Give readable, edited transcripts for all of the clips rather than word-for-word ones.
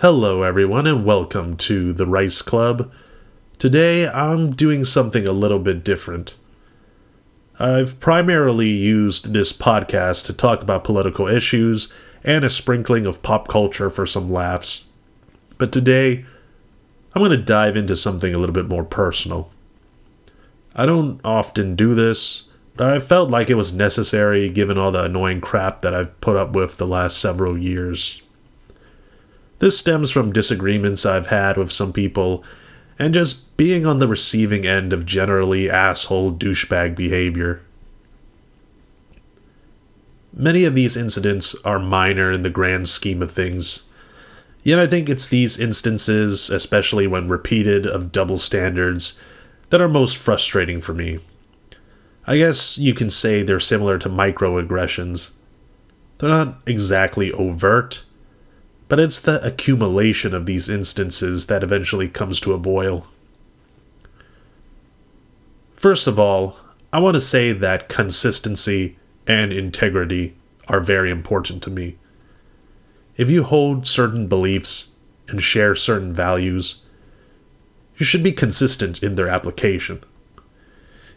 Hello, everyone, and welcome to the Rice Club. Today, I'm doing something a little bit different. I've primarily used this podcast to talk about political issues and a sprinkling of pop culture for some laughs. But today, I'm going to dive into something a little bit more personal. I don't often do this, but I felt like it was necessary given all the annoying crap that I've put up with the last several years. This stems from disagreements I've had with some people, and just being on the receiving end of generally asshole douchebag behavior. Many of these incidents are minor in the grand scheme of things, yet I think it's these instances, especially when repeated, of double standards, that are most frustrating for me. I guess you can say they're similar to microaggressions. They're not exactly overt, but it's the accumulation of these instances that eventually comes to a boil. First of all, I want to say that consistency and integrity are very important to me. If you hold certain beliefs and share certain values, you should be consistent in their application.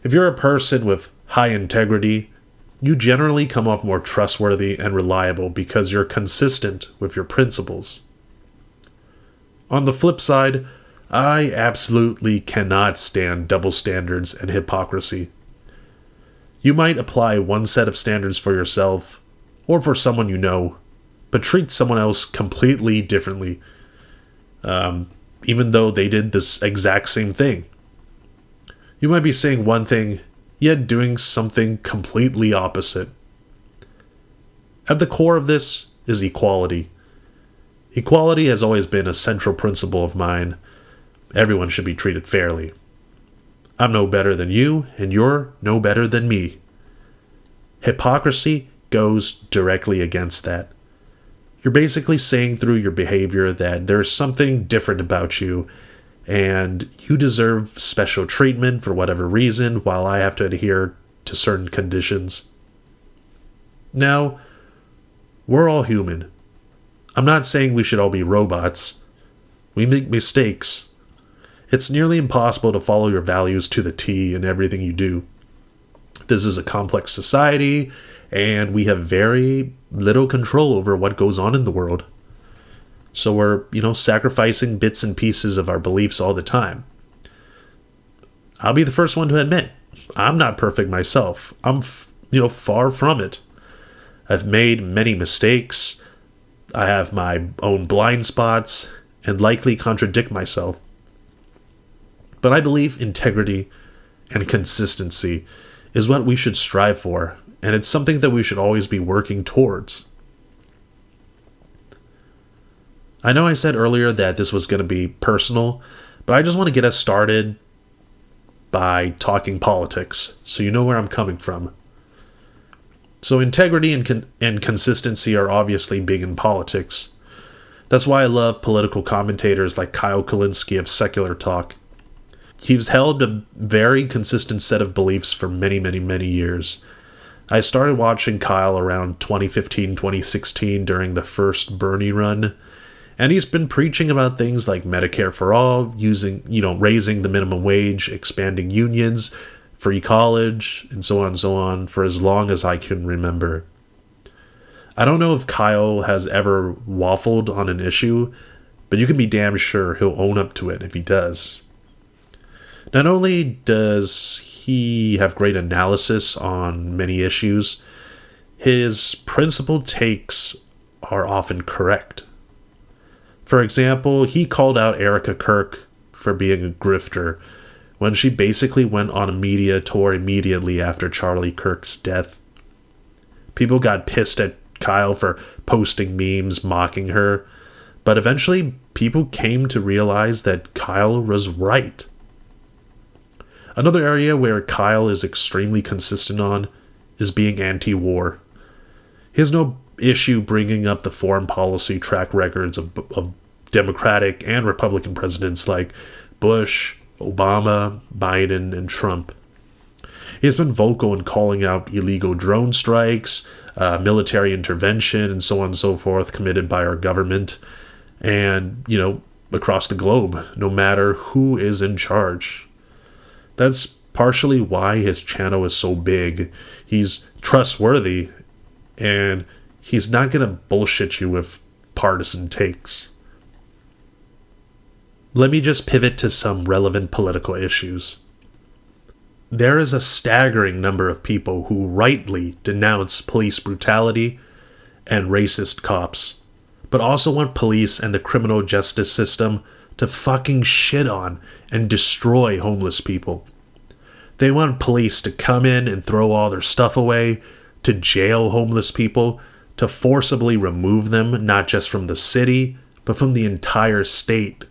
If you're a person with high integrity, you generally come off more trustworthy and reliable because you're consistent with your principles. On the flip side, I absolutely cannot stand double standards and hypocrisy. You might apply one set of standards for yourself or for someone you know, but treat someone else completely differently, even though they did this exact same thing. You might be saying one thing, yet doing something completely opposite. At the core of this is equality. Equality has always been a central principle of mine. Everyone should be treated fairly. I'm no better than you, and you're no better than me. Hypocrisy goes directly against that. You're basically saying through your behavior that there's something different about you, and you deserve special treatment for whatever reason while I have to adhere to certain conditions. Now, we're all human. I'm not saying we should all be robots. We make mistakes. It's nearly impossible to follow your values to the T in everything you do. This is a complex society, and we have very little control over what goes on in the world. So we're, sacrificing bits and pieces of our beliefs all the time. I'll be the first one to admit, I'm not perfect myself. I'm, far from it. I've made many mistakes. I have my own blind spots and likely contradict myself. But I believe integrity and consistency is what we should strive for, and it's something that we should always be working towards. I know I said earlier that this was going to be personal, but I just want to get us started by talking politics, so you know where I'm coming from. So integrity and consistency are obviously big in politics. That's why I love political commentators like Kyle Kulinski of Secular Talk. He's held a very consistent set of beliefs for many, many, many years. I started watching Kyle around 2015, 2016 during the first Bernie run, and he's been preaching about things like Medicare for all, raising the minimum wage, expanding unions, free college, and so on, for as long as I can remember. I don't know if Kyle has ever waffled on an issue, but you can be damn sure he'll own up to it if he does. Not only does he have great analysis on many issues, his principled takes are often correct. For example, he called out Erica Kirk for being a grifter when she basically went on a media tour immediately after Charlie Kirk's death. People got pissed at Kyle for posting memes mocking her, but eventually people came to realize that Kyle was right. Another area where Kyle is extremely consistent on is being anti-war. He has no issue bringing up the foreign policy track records of Democratic and Republican presidents like Bush, Obama, Biden, and Trump. He has been vocal in calling out illegal drone strikes, military intervention, and so on and so forth committed by our government. and, across the globe, no matter who is in charge. That's partially why his channel is so big. He's trustworthy, and he's not going to bullshit you with partisan takes. Let me just pivot to some relevant political issues. There is a staggering number of people who rightly denounce police brutality and racist cops, but also want police and the criminal justice system to fucking shit on and destroy homeless people. They want police to come in and throw all their stuff away, to jail homeless people, to forcibly remove them not just from the city, but from the entire state.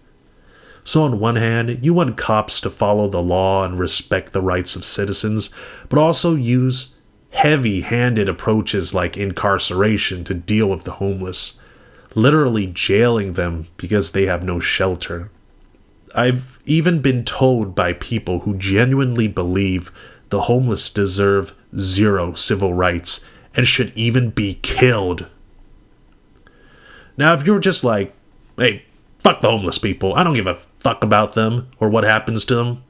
So on one hand, you want cops to follow the law and respect the rights of citizens, but also use heavy-handed approaches like incarceration to deal with the homeless, literally jailing them because they have no shelter. I've even been told by people who genuinely believe the homeless deserve zero civil rights and should even be killed. Now, if you're just like, hey, fuck the homeless people, I don't give a fuck about them or what happens to them,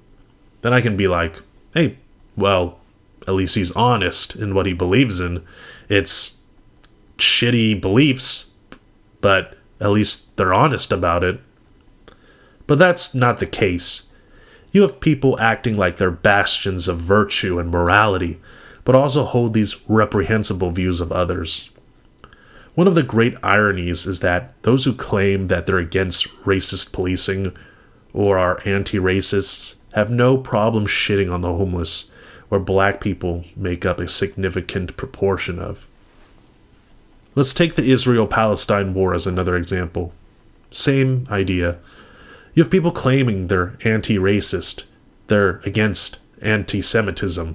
then I can be like, hey, well, at least he's honest in what he believes in. It's shitty beliefs, but at least they're honest about it. But that's not the case. You have people acting like they're bastions of virtue and morality, but also hold these reprehensible views of others. One of the great ironies is that those who claim that they're against racist policing or are anti-racists have no problem shitting on the homeless, where black people make up a significant proportion of. Let's take the Israel-Palestine war as another example. Same idea. You have people claiming they're anti-racist, they're against anti-Semitism,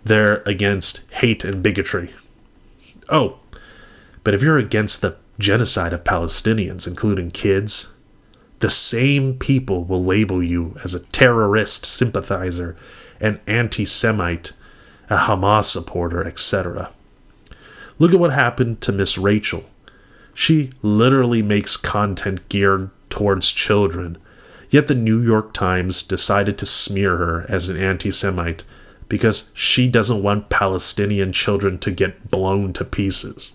they're against hate and bigotry. Oh, but if you're against the genocide of Palestinians, including kids, the same people will label you as a terrorist sympathizer, an anti-Semite, a Hamas supporter, etc. Look at what happened to Miss Rachel. She literally makes content geared towards children, yet the New York Times decided to smear her as an anti-Semite because she doesn't want Palestinian children to get blown to pieces.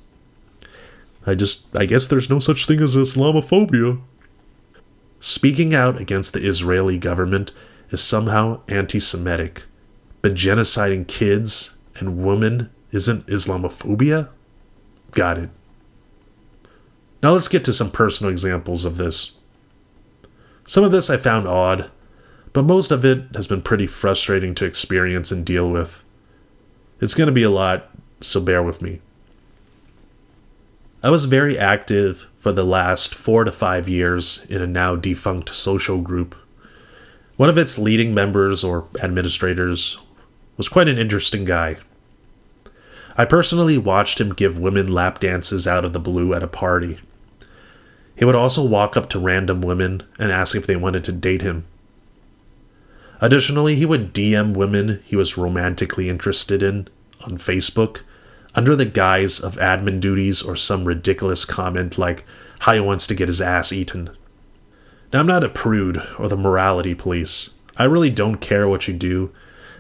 I guess there's no such thing as Islamophobia. Speaking out against the Israeli government is somehow anti-Semitic, but genociding kids and women isn't Islamophobia? Got it. Now let's get to some personal examples of this. Some of this I found odd, but most of it has been pretty frustrating to experience and deal with. It's going to be a lot, so bear with me. I was very active for the last 4 to 5 years in a now defunct social group. One of its leading members or administrators was quite an interesting guy. I personally watched him give women lap dances out of the blue at a party. He would also walk up to random women and ask if they wanted to date him. Additionally, he would DM women he was romantically interested in on Facebook under the guise of admin duties or some ridiculous comment like how he wants to get his ass eaten. Now, I'm not a prude or the morality police. I really don't care what you do,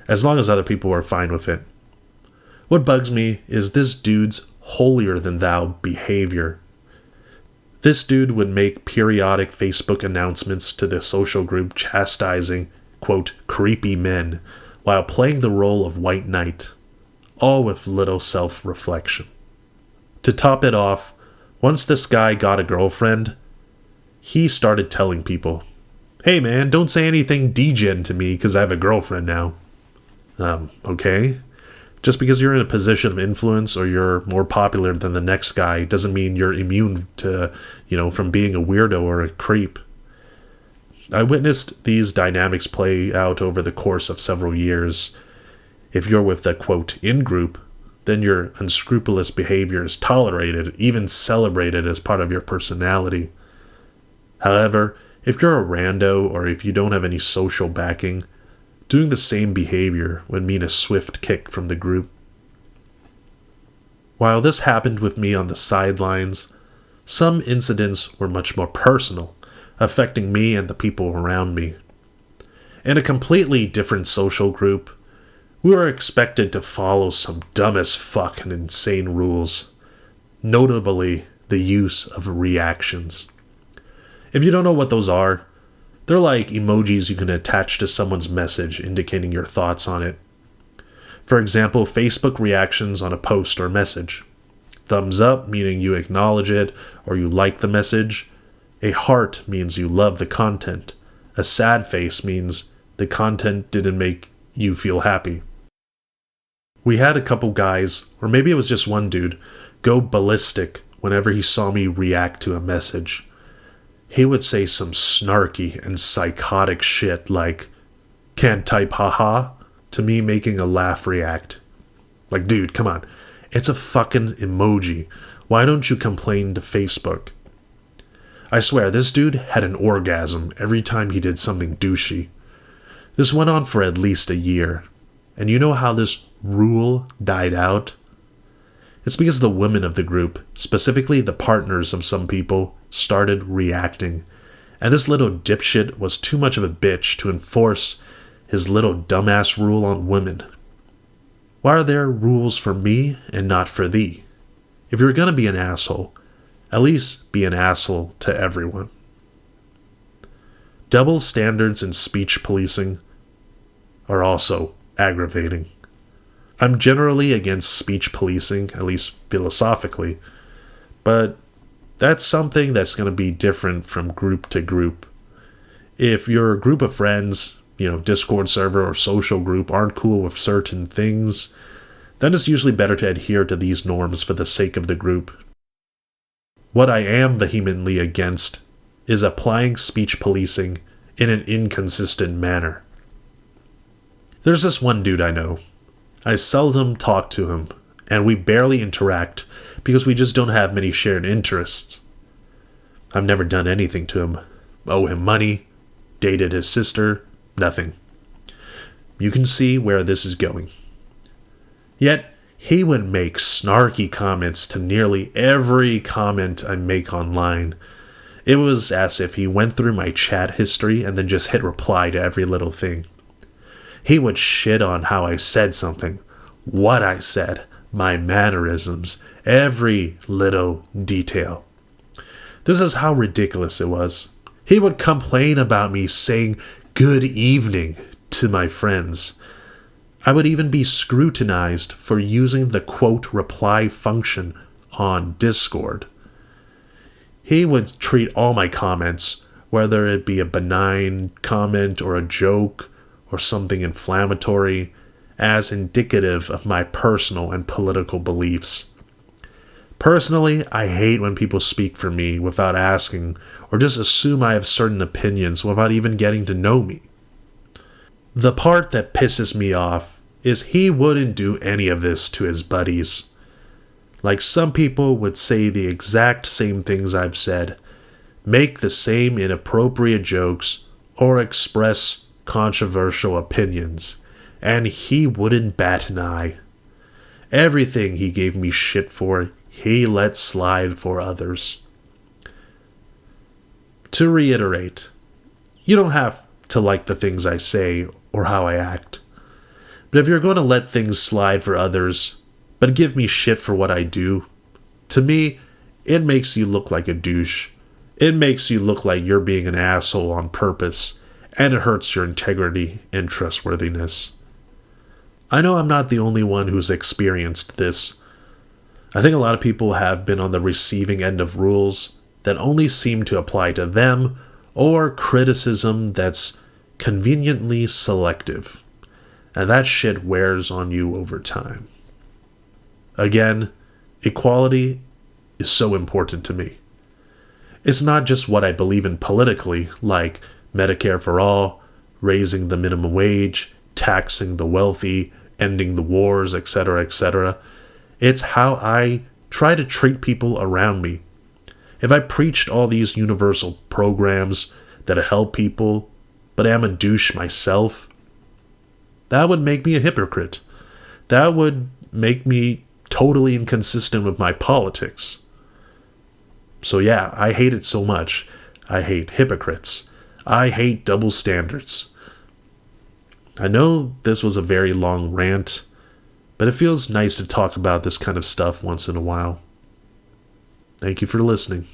as long as other people are fine with it. What bugs me is this dude's holier-than-thou behavior. This dude would make periodic Facebook announcements to the social group chastising, quote, creepy men, while playing the role of white knight, all with little self-reflection. To top it off, once this guy got a girlfriend, he started telling people, hey man, don't say anything degen to me because I have a girlfriend now. Okay? Just because you're in a position of influence or you're more popular than the next guy doesn't mean you're immune to, from being a weirdo or a creep. I witnessed these dynamics play out over the course of several years. If you're with the, quote, in-group, then your unscrupulous behavior is tolerated, even celebrated as part of your personality. However, if you're a rando or if you don't have any social backing, doing the same behavior would mean a swift kick from the group. While this happened with me on the sidelines, Some incidents were much more personal, affecting me and the people around me. In a completely different social group, we were expected to follow some dumb as fuck and insane rules, notably the use of reactions. If you don't know what those are, they're like emojis you can attach to someone's message indicating your thoughts on it. For example, Facebook reactions on a post or message. Thumbs up meaning you acknowledge it or you like the message. A heart means you love the content. A sad face means the content didn't make you feel happy. We had a couple guys, or maybe it was just one dude, go ballistic whenever he saw me react to a message. He would say some snarky and psychotic shit like, "Can't type haha," to me making a laugh react. Like, dude, come on. It's a fucking emoji. Why don't you complain to Facebook? I swear, this dude had an orgasm every time he did something douchey. This went on for at least a year. And you know how this rule died out? It's because the women of the group, specifically the partners of some people, started reacting. And this little dipshit was too much of a bitch to enforce his little dumbass rule on women. Why are there rules for me and not for thee? If you're gonna be an asshole, at least be an asshole to everyone. Double standards in speech policing are also aggravating. I'm generally against speech policing, at least philosophically, but that's something that's going to be different from group to group. If your group of friends, Discord server or social group aren't cool with certain things, then it's usually better to adhere to these norms for the sake of the group. What I am vehemently against is applying speech policing in an inconsistent manner. There's this one dude I know. I seldom talk to him, and we barely interact because we just don't have many shared interests. I've never done anything to him. Owe him money, dated his sister, nothing. You can see where this is going. Yet, he would make snarky comments to nearly every comment I make online. It was as if he went through my chat history and then just hit reply to every little thing. He would shit on how I said something, what I said, my mannerisms, every little detail. This is how ridiculous it was. He would complain about me saying good evening to my friends. I would even be scrutinized for using the quote reply function on Discord. He would treat all my comments, whether it be a benign comment or a joke or something inflammatory, as indicative of my personal and political beliefs. Personally, I hate when people speak for me without asking or just assume I have certain opinions without even getting to know me. The part that pisses me off is he wouldn't do any of this to his buddies. Like some people would say the exact same things I've said, make the same inappropriate jokes, or express controversial opinions, and he wouldn't bat an eye. Everything he gave me shit for, he let slide for others. To reiterate, you don't have to like the things I say or how I act. But if you're going to let things slide for others, but give me shit for what I do, to me, it makes you look like a douche. It makes you look like you're being an asshole on purpose, and it hurts your integrity and trustworthiness. I know I'm not the only one who's experienced this. I think a lot of people have been on the receiving end of rules that only seem to apply to them, or criticism that's conveniently selective. And that shit wears on you over time. Again, equality is so important to me. It's not just what I believe in politically, like Medicare for all, raising the minimum wage, taxing the wealthy, ending the wars, etc., etc. It's how I try to treat people around me. If I preached all these universal programs that help people, but am a douche myself, that would make me a hypocrite. That would make me totally inconsistent with my politics. So yeah, I hate it so much. I hate hypocrites. I hate double standards. I know this was a very long rant, but it feels nice to talk about this kind of stuff once in a while. Thank you for listening.